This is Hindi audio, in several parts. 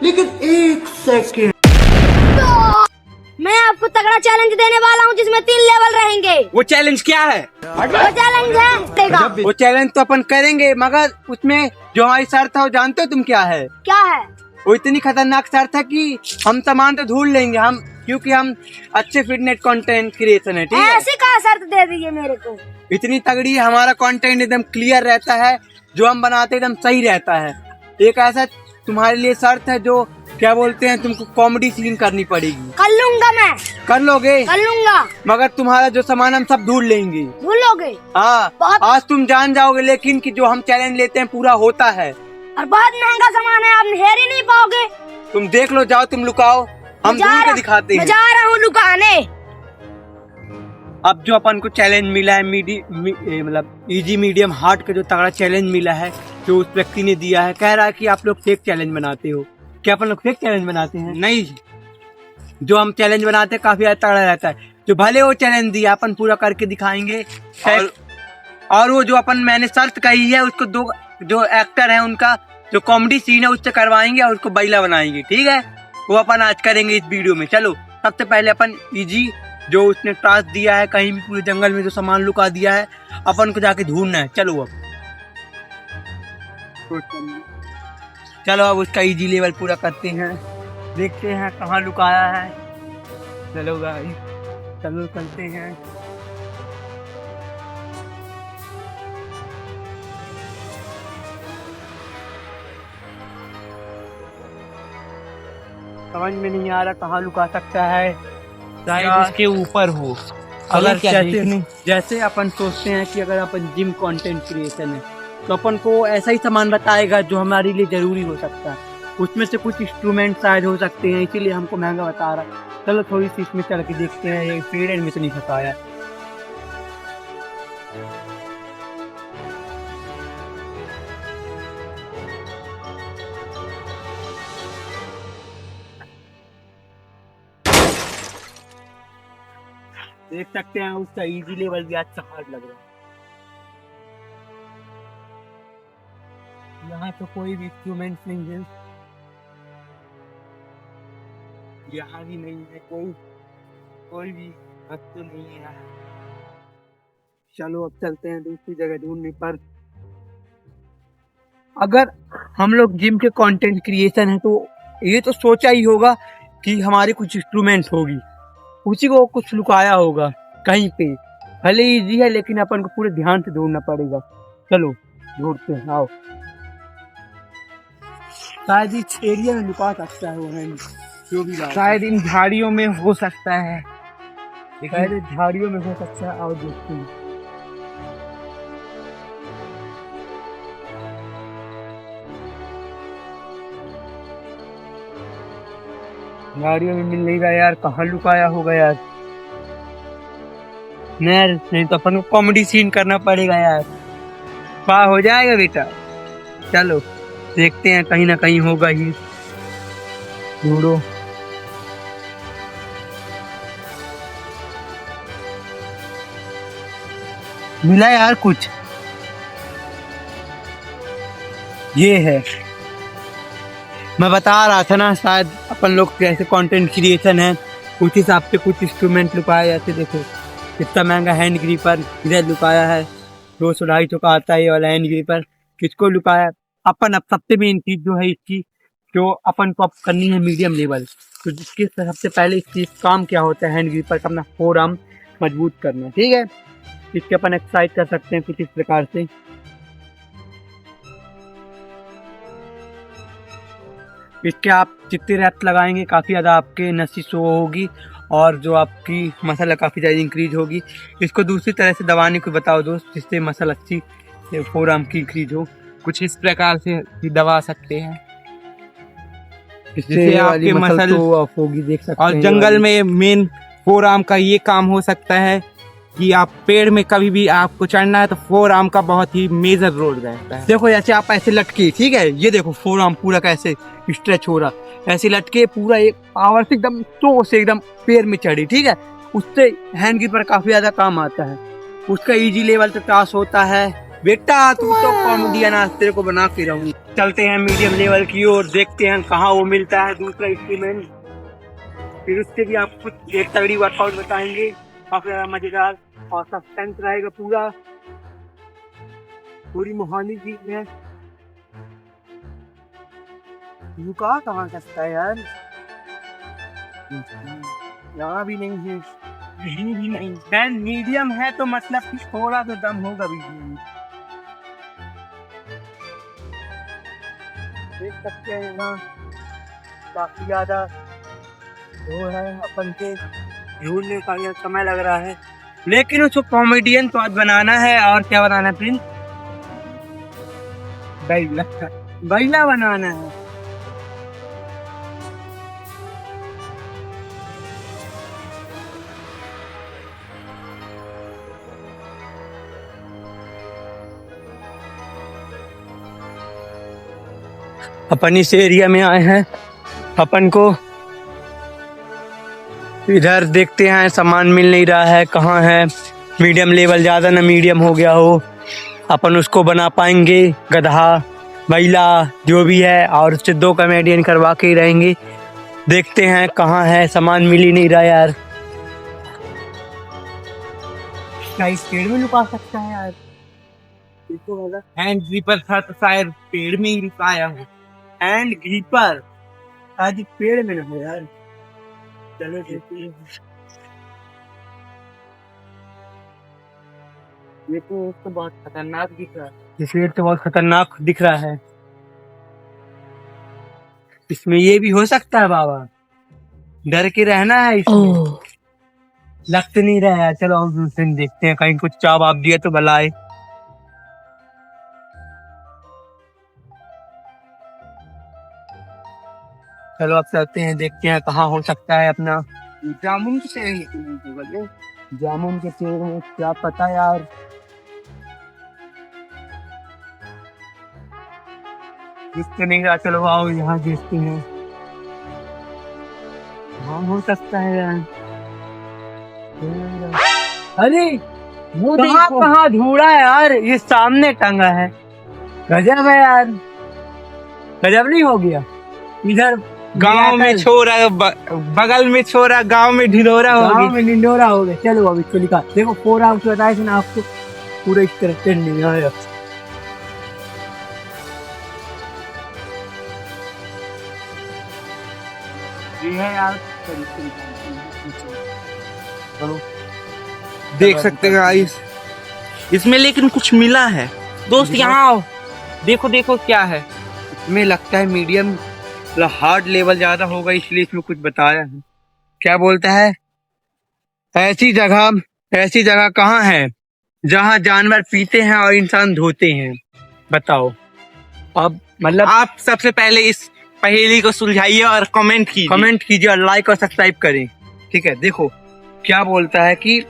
लेकिन एक सेकंड, मैं आपको तगड़ा चैलेंज देने वाला हूँ जिसमें 3 लेवल रहेंगे। वो चैलेंज क्या है? वो चैलेंज है वो चैलेंज तो अपन करेंगे, मगर उसमें जो हमारी शर्त है वो जानते हो तुम क्या है? क्या है? वो इतनी खतरनाक शर्त है कि हम सामान तो ढूंढ लेंगे हम, क्योंकि हम अच्छे फिटनेस कंटेंट क्रिएशन है, ठीक है? ऐसी कहा शर्त दे दी है मेरे को? इतनी तगड़ी हमारा कंटेंट एकदम क्लियर रहता है, जो हम बनाते एकदम सही रहता है। एक ऐसा तुम्हारे लिए शर्त है जो क्या बोलते हैं, तुमको कॉमेडी सीन करनी पड़ेगी। कर लूंगा मैं। कर लोगे? कर लूंगा। मगर तुम्हारा जो सामान हम सब ढूंढ लेंगे। भूलोगे? हाँ, आज तुम जान जाओगे, लेकिन कि जो हम चैलेंज लेते हैं पूरा होता है। और बहुत महंगा सामान है, आप हेर ही नहीं पाओगे। तुम देख लो, जाओ तुम लुकाओ, हम ढूंढ के दिखाते हैं। मैं जा रहा हूँ लुकाने। अब जो अपन को चैलेंज मिला है, मतलब इजी मीडियम हार्ड का जो तगड़ा चैलेंज मिला है, जो उस व्यक्ति ने दिया है, कह रहा है कि आप लोग फेक चैलेंज बनाते हो। क्या अपन लोग फेक चैलेंज बनाते हैं? नहीं, जो हम चैलेंज बनाते हैं काफी ज्यादा तगड़ा रहता है। जो भले वो चैलेंज दिया अपन पूरा करके दिखाएंगे। और वो जो अपन मैंने शर्त कही है उसको 2 जो एक्टर है उनका जो कॉमेडी सीन है उससे करवाएंगे और उसको बैला बनाएंगे, ठीक है? वो अपन आज करेंगे इस वीडियो में। चलो सबसे पहले अपन इजी जो उसने टास्क दिया है, कहीं भी पूरे जंगल में जो सामान लुका दिया है, अपन को जाके ढूंढना है। चलो अब उसका इजी लेवल पूरा करते हैं, देखते हैं कहाँ लुकाया है। चलो गाइस, चलो चलते हैं। समझ में नहीं आ रहा कहाँ लुका सकता है, शायद इसके ऊपर हो। अगर जैसे अपन सोचते हैं कि अगर अपन जिम कंटेंट क्रिएशन है तो अपन को ऐसा ही सामान बताएगा जो हमारे लिए जरूरी हो सकता है। उसमें से कुछ इंस्ट्रूमेंट शायद हो सकते हैं, इसीलिए हमको महंगा बता रहा है। चलो थोड़ी सी इसमें चल के देखते हैं, ये पीरियड में तो नहीं फंसाया। देख सकते हैं उसका इजी लेवल भी अच्छा हार्ड लग रहा है। यहाँ तो कोई भी इंस्ट्रूमेंट नहीं है, यहाँ भी नहीं है, कोई भी वस्तु नहीं है यहाँ। चलो अब चलते हैं दूसरी जगह ढूंढने पर। अगर हम लोग जिम के कंटेंट क्रिएशन है तो ये तो सोचा ही होगा कि हमारी कुछ इंस्ट्रूमेंट होगी, उसी को कुछ लुकाया होगा कहीं पे। भले इजी है लेकिन अपन को पूरे ध्यान से ढूंढना पड़ेगा। चलो ढूंढते हैं, आओ। शायद इस एरिया में लुका सकता है वो है, जो भी शायद इन झाड़ियों में हो सकता है, शायद झाड़ियों में हो सकता है। आओ देखते हैं। झाड़ियों में मिल नहीं रहा यार, कहाँ लुकाया होगा यार। नहीं तो अपन को कॉमेडी सीन करना पड़ेगा यार। वाह, हो जाएगा बेटा। चलो देखते हैं, कहीं ना कहीं होगा ही। ढूंढो। मिला यार कुछ, ये है। मैं बता रहा था ना, शायद अपन लोग कैसे कंटेंट क्रिएशन है उस हिसाब से कुछ इंस्ट्रूमेंट लुकाया। जैसे देखो कितना महंगा हैंड ग्रिपर इधर लुकाया है, 200-250 का आता है ये वाला हैंड ग्रिपर। किसको लुकाया? अपन। अब सबसे मेन चीज जो है इसकी, जो अपन को अब करनी है मीडियम लेवल, तो जिसके सबसे पहले इसकी काम क्या होता है, हैंड ग्रिपर का अपना फोरआर्म मजबूत करना, ठीक है? इसके अपन एक्सरसाइज कर सकते हैं कुछ इस प्रकार से। इसके आप जितने रैप्स लगाएंगे काफ़ी ज़्यादा आपके नसी शो होगी और जो आपकी मसल काफ़ी ज़्यादा इंक्रीज होगी। इसको दूसरी तरह से दबाने को बताओ दोस्त, जिससे मसल अच्छी फोरआर्म की इंक्रीज हो। कुछ इस प्रकार से दबा सकते हैं, इससे आपके मसल ऑफ होगी, देख सकते हैं। और जंगल में मेन फोरआर्म का ये काम हो सकता है कि आप पेड़ में कभी भी आपको चढ़ना है तो फोरआर्म का बहुत ही मेजर रोल रहता है। देखो जैसे आप ऐसे लटके, ठीक है, ये देखो फोरआर्म पूरा कैसे स्ट्रेच हो रहा, ऐसे लटके पूरा एक पावर से एकदम तो से एकदम पैर में चढ़ी, ठीक है? उससे हैंड ग्रिपर काफी ज्यादा काम आता है। उसका इजी लेवल तो टास्क होता है बेटा तू तो कॉमेडियन आज तेरे को बना के रहूँ। चलते हैं मीडियम लेवल की ओर, देखते हैं कहाँ वो मिलता है दूसरा इंस्ट्रूमेंट। फिर उससे भी आपको कुछ एक तगड़ी वर्कआउट बताएंगे, काफी ज्यादा मजेदार और सस्पेंस रहेगा पूरा। पूरी मोहाली की है। रुका कहाँ सकता है यार, यहाँ भी नहीं है, यहीं भी नहीं। बैंड मीडियम है तो मतलब कि थोड़ा तो दम होगा भी। देख सकते हैं यहाँ काफी ज्यादा वो है, अपन के ढूंढने का यह समय लग रहा है, लेकिन उसको कॉमेडियन तो आज बनाना है। और क्या बनाना है प्रिंस? बैला, बैला बनाना है। अपन इस एरिया में आए हैं, अपन को इधर देखते हैं, सामान मिल नहीं रहा है, कहाँ है। मीडियम लेवल, ज़्यादा ना मीडियम हो गया हो। अपन उसको बना पाएंगे, गधा बैला जो भी है, और उससे 2 कॉमेडियन करवा के ही रहेंगे। देखते हैं कहाँ है, सामान मिल ही नहीं रहा यार। क्या इस पेड़ में लुका सकता है यार? हैंड ग्रीपर था तो शायद पेड़ में ही लुकाया हो। हैंड ग्रीपर आज पेड़ में न हो यार। चलो देखते हैं। ये तो बहुत खतरनाक दिख रहा है। ये पेड़ तो बहुत खतरनाक दिख रहा है। इसमें ये भी हो सकता है बाबा, डर के रहना है इसमें। लग तो नहीं रहा है। चलो हम दूसरे देखते हैं, कहीं कुछ चाप आप दिया तो भलाए। चलो अब चलते हैं, देखते हैं कहाँ हो सकता है अपना। जामुन के पेड़, जामुन के पेड़ में क्या पता यार। जिससे नहीं रहा, चलो आओ यहाँ देखते हैं। हाँ हो सकता है यार। अरे वो कहाँ ढूंढा है यार, ये सामने टंगा है। गजब है यार, गजब नहीं हो गया। इधर गांव में छोरा, बगल में छोरा, गांव में ढिंढोरा हो गया। गांव में ढिंढोरा हो गया। चलो अब इसको निकाल। देखो 4 आवर्स बताए थे ना आपको, पूरा इस तरह से नहीं आया। ये है यार, चलो देख सकते हैं गाइस, इसमें लेकिन कुछ मिला है दोस्त। यहाँ आओ, देखो देखो क्या है। इसमें लगता है मीडियम हार्ड लेवल ज्यादा होगा, इसलिए इसमें कुछ बताया है। क्या बोलता है? ऐसी जगह कहाँ है जहाँ जानवर पीते हैं और इंसान धोते हैं? बताओ। अब मतलब आप सबसे पहले इस पहेली को सुलझाइए और कमेंट कीजिए और लाइक और सब्सक्राइब करें। ठीक है, देखो क्या बोलता है कि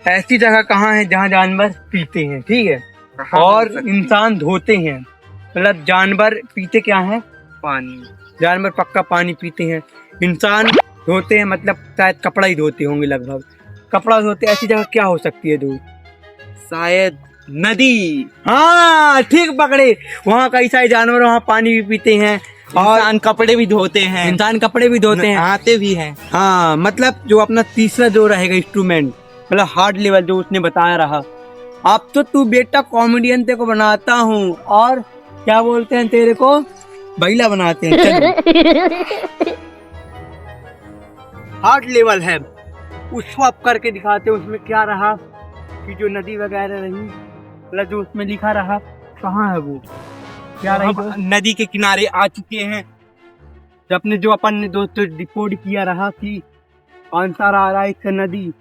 ऐसी जगह कहाँ है जहाँ जानवर पीते हैं, ठीक है, और इंसान धोते हैं। मतलब जानवर पीते क्या है? पानी। जानवर पक्का पानी पीते हैं, इंसान धोते हैं, मतलब शायद कपड़ा ही धोते होंगे, लगभग कपड़ा धोते। ऐसी जगह क्या हो सकती है दूर? शायद नदी। हाँ ठीक पकड़े, वहाँ कई सारे जानवर वहाँ पानी भी पीते हैं और इंसान कपड़े भी धोते हैं। नहाते भी हैं। हाँ मतलब जो अपना तीसरा जो रहेगा इंस्ट्रूमेंट, मतलब हार्ड लेवल जो उसने बताया रहा। अब तो तू बेटा कॉमेडियन तेरे को बनाता हूँ, और क्या बोलते हैं तेरे को, बैला बनाते हैं। चल हार्ड लेवल है, उसको अब करके दिखाते हैं। उसमें क्या रहा कि जो नदी वगैरह रही, मतलब जो उसमें लिखा रहा, कहाँ है वो, क्या रही? नदी के किनारे आ चुके हैं। जो अपन ने दोस्तों रिपोर्ट किया रहा कि आंसर आ रहा है एक नदी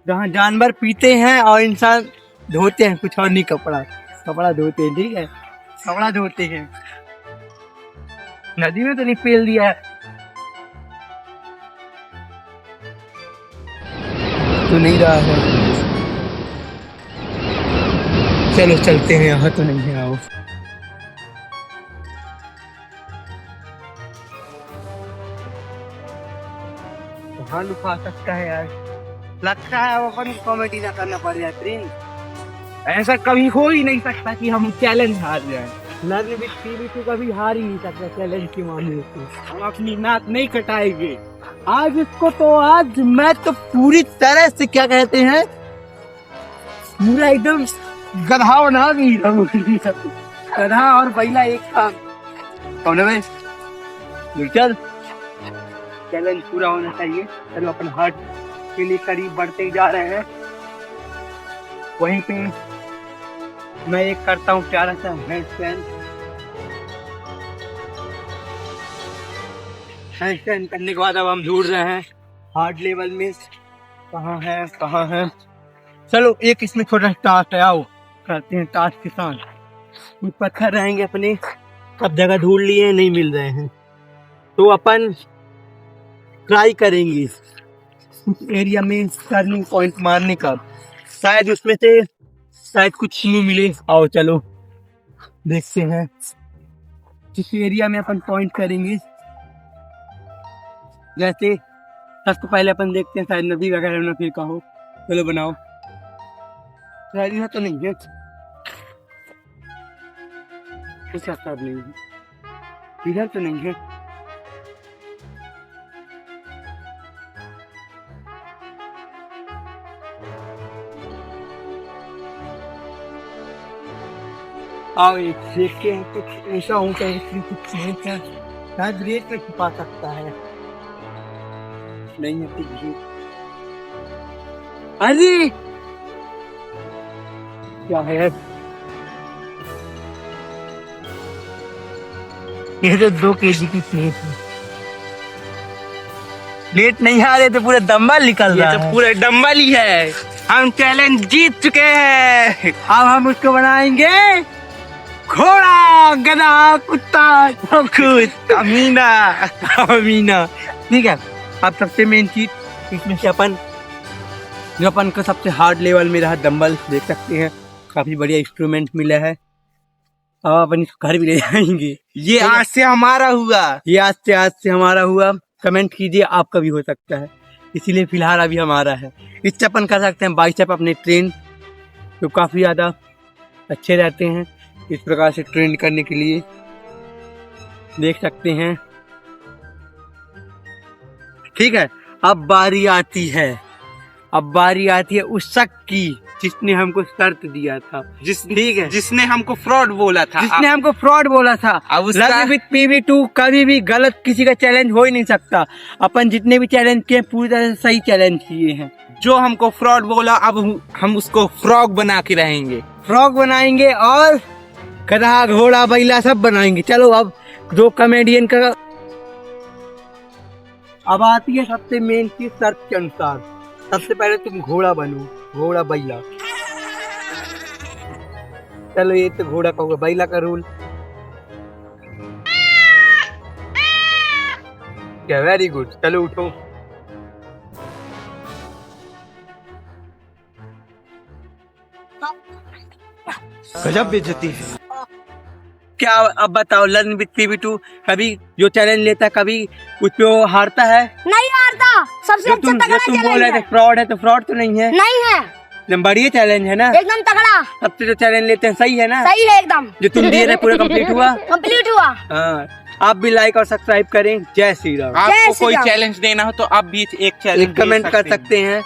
जहाँ जानवर पीते हैं और इंसान धोते हैं, कुछ और नहीं, कपड़ा धोते हैं। ठीक है, कपड़ा धोते हैं। नदी में तो नहीं फेल दिया है तो नहीं रहा है। चलो चलते हैं, यहाँ तो नहीं है। आओ कहाँ लुका सकता है यार? लगता है अब अपन को कॉमेडी ना करना पड़ जाए प्रिंस। ऐसा कभी हो ही नहीं सकता कि हम चैलेंज हार जाएं। लर्न विद PB2 कभी हार ही नहीं सकता चैलेंज के मामले से। हम अपनी नाक नहीं कटाएंगे। आज इसको तो आज मैं तो पूरी तरह से क्या कहते हैं पूरा एकदम गधा बना दी गधा और बैला एक था। कौन है चल चैलेंज पूरा होना चाहिए। चलो अपन हार्ट के लिए करीब बढ़ते ही जा रहे हैं। वहीं पे मैं एक करता हूँ प्यारा सा हैंडस्टैंड। हैंडस्टैंड करने के बाद अब हम ढूंढ रहे हैं हार्ड लेवल में कहाँ है। चलो एक इसमें छोटा टास्क है, आओ करते हैं टास्क के साथ। कुछ पत्थर रहेंगे अपने, सब जगह ढूंढ लिए नहीं मिल रहे हैं तो अपन ट्राई करेंगे उस एरिया में टर्निंग पॉइंट मारने का। शायद उसमें से शायद कुछ नहीं मिले। आओ चलो देखते हैं जिस एरिया में अपन पॉइंट करेंगे। जैसे सबसे पहले अपन देखते हैं शायद नदी वगैरह ना फिर कहो। चलो बनाओ। शायद यहाँ तो नहीं है, कुछ रास्ता नहीं है, इधर तो नहीं है। आओ एक देखते हैं कुछ ऐसा होता है इसमें कुछ चीज है शायद रेत में छुपा सकता है। नहीं है कुछ भी। अरे क्या है ये तो 2 kg की प्लेट है। प्लेट नहीं आ रहे तो पूरा डंबल निकल रहा है। ये तो पूरा डंबल ही है। हम चैलेंज जीत चुके हैं। अब हम उसको बनाएंगे घोड़ा गधा कुत्ता सब कुछ अमीना। ठीक है। अब सबसे मेन चीज इसमें से अपन जो अपन का सबसे हार्ड लेवल में रहा डंबल देख सकते हैं। काफी बढ़िया इंस्ट्रूमेंट मिला है। अब अपन इसको घर भी ले जाएंगे। ये आज से हमारा हुआ। ये आज से हमारा हुआ। कमेंट कीजिए आपका भी हो सकता है, इसीलिए फिलहाल अभी हमारा है। इससे अपन कर सकते हैं बाइसेप अपने ट्रेन जो काफी ज्यादा अच्छे रहते हैं। इस प्रकार से ट्रेन करने के लिए देख सकते हैं। ठीक है। अब बारी आती है उस शख्स की जिसने हमको शर्त दिया था, ठीक है, जिसने हमको फ्रॉड बोला था। अब उसका विद PB2 कभी भी गलत किसी का चैलेंज हो ही नहीं सकता। अपन जितने भी चैलेंज किए पूरी तरह से सही चैलेंज किए हैं। जो हमको फ्रॉड बोला अब हम उसको फ्रॉग बना के रहेंगे। फ्रॉग बनाएंगे और गधा घोड़ा बैला सब बनाएंगे। चलो अब 2 कॉमेडियन का अब आती है सबसे मेन चीज शर्त के अनुसार। सबसे पहले तुम घोड़ा बनो, घोड़ा बैला। चलो ये तो घोड़ा का होगा, बैला का रूल क्या। Very good. चलो उठो। गजब बेइज्जती है। क्या अब बताओ लर्न विद PB2 कभी जो चैलेंज लेता है कभी उस पे वो हारता है? नहीं हारता। सबसे अच्छा तगड़ा तुम बोल चैलेंज रहे थे फ्रॉड है तो फ्रॉड तो नहीं है। नहीं है, एकदम बढ़िया चैलेंज है ना। एकदम तगड़ा। सबसे जो चैलेंज लेते हैं सही है ना। सही है एकदम। जो तुम दिए थे पूरा कंप्लीट हुआ। हाँ। आप भी लाइक और सब्सक्राइब करें। जय श्री राम। आपको कोई चैलेंज देना हो तो आप भी एक चैलेंज कमेंट कर सकते हैं।